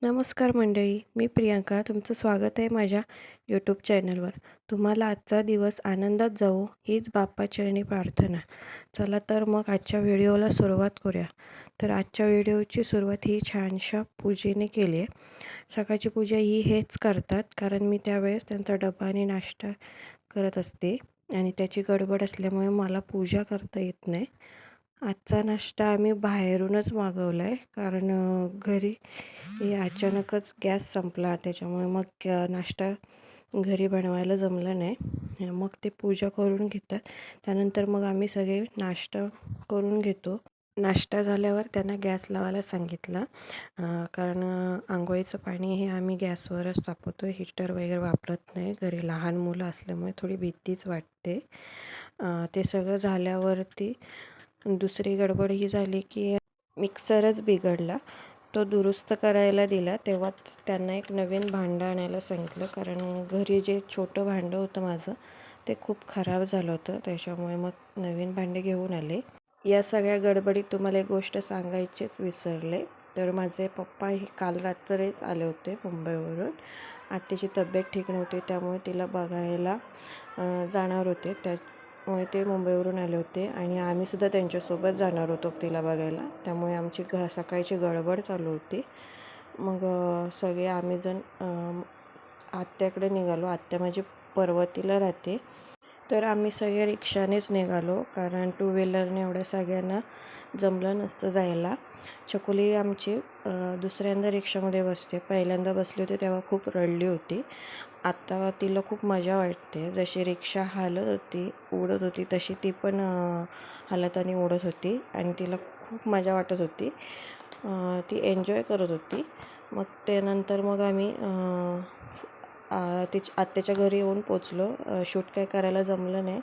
नमस्कार मंडळी. मी प्रियांका. तुमचं स्वागत आहे माझ्या यूट्यूब चॅनलवर. तुम्हाला आजचा दिवस आनंदात जावो हीच बाप्पाचरणी प्रार्थना. चला तर मग आजच्या व्हिडिओला सुरुवात करूया. तर आजच्या व्हिडिओची सुरुवात ही छानशा पूजेने केली आहे. सकाळची पूजा हेच करतात, कारण मी त्यावेळेस त्यांचा डबा आणि नाश्ता करत असते आणि त्याची गडबड असल्यामुळे मला पूजा करता येत नाही. आजचा नाश्ता आम्ही बाहेरूनच मागवला आहे, कारण घरी अचानकच गॅस संपला. त्याच्यामुळे मग नाश्ता घरी बनवायला जमलं नाही. मग ते पूजा करून घेतात. त्यानंतर मग आम्ही सगळे नाश्ता करून घेतो. नाश्ता झाल्यावर त्यांना गॅस लावायला सांगितलं, कारण अंघोळीचं पाणी हे आम्ही गॅसवरच तापवतो. हीटर वगैरे वापरत नाही. घरी लहान मुलं असल्यामुळे थोडी भीतीच वाटते. ते सगळं झाल्यावरती दुसरी गडबड ही झाली की मिक्सरच बिघडला. तो दुरुस्त करायला दिला. तेव्हाच त्यांना एक नवीन भांडं आणायला सांगितलं, कारण घरी जे छोटं भांडं होतं माझं ते खूप खराब झालं होतं. त्याच्यामुळे मग नवीन भांडे घेऊन आले. या सगळ्या गडबडीत तुम्हाला एक गोष्ट सांगायचीच विसरले. तर माझे पप्पा हे काल रात्रीच आले होते मुंबईवरून. आत्याची तब्येत ठीक नव्हती, त्यामुळे तिला बघायला जाणार होते. त्यामुळे ते मुंबईवरून आले होते आणि आम्हीसुद्धा त्यांच्यासोबत जाणार होतो तिला बघायला. त्यामुळे आमची सकाळची गडबड चालू होती. मग सगळे आम्ही जण आत्याकडे निघालो. आत्या माझी पर्वतीला राहते. तर आम्ही सगळे रिक्षानेच निघालो, कारण टू व्हीलरने एवढ्या सगळ्यांना जमलं नसतं जायला. चकुली आमची दुसऱ्यांदा रिक्षामध्ये बसते. पहिल्यांदा बसली होती तेव्हा खूप रडली होती. आत्ता तिला खूप मजा वाटते. जशी रिक्षा हालत होती, उडत होती, तशी ती पण हालत आणि उडत होती आणि तिला खूप मजा वाटत होती. ती एन्जॉय करत होती. मग त्यानंतर मग आम्ही आत्याच्या घरी येऊन पोचलो. शूट काय करायला जमलं नाही.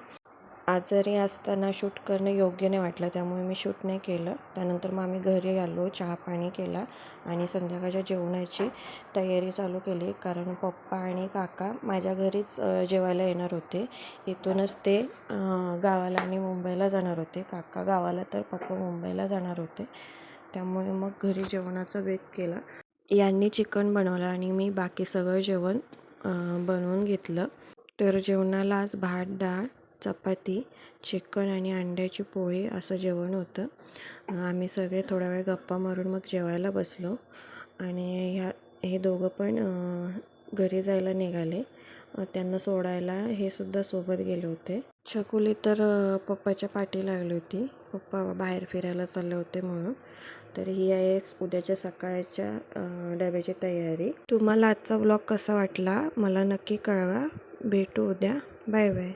आजारी असताना शूट करणं योग्य नाही वाटलं, त्यामुळे मी शूट नाही केलं. त्यानंतर मग आम्ही घरी आलो, चहा पाणी केला आणि संध्याकाळच्या जेवणाची तयारी चालू केली, कारण पप्पा आणि काका माझ्या घरीच जेवायला येणार होते. इथूनच ते गावाला आणि मुंबईला जाणार होते. काका गावाला तर पप्पा मुंबईला जाणार होते. त्यामुळे मग घरी जेवणाचा बेत केला. यांनी चिकन बनवलं आणि मी बाकी सगळं जेवण बनवून घेतलं. तर जेवणाला आज भात, डाळ, चपाती, चिकन आणि अंड्याची पोळी असं जेवण होतं. आम्ही सगळे थोडा वेळ गप्पा मारून मग जेवायला बसलो आणि हे दोघं पण घरी जायला निघाले. त्यांना सोडायला हे सुद्धा सोबत गेले होते. चकुली तर पप्पाच्या पाठी लागली होती. पप्पा बाहेर फिरायला चालले होते म्हणून. तर ही आहे उद्याच्या सकाळच्या डब्याची तयारी. तुम्हाला आजचा व्लॉग कसा वाटला मला नक्की कळवा. भेटू उद्या. Bye bye.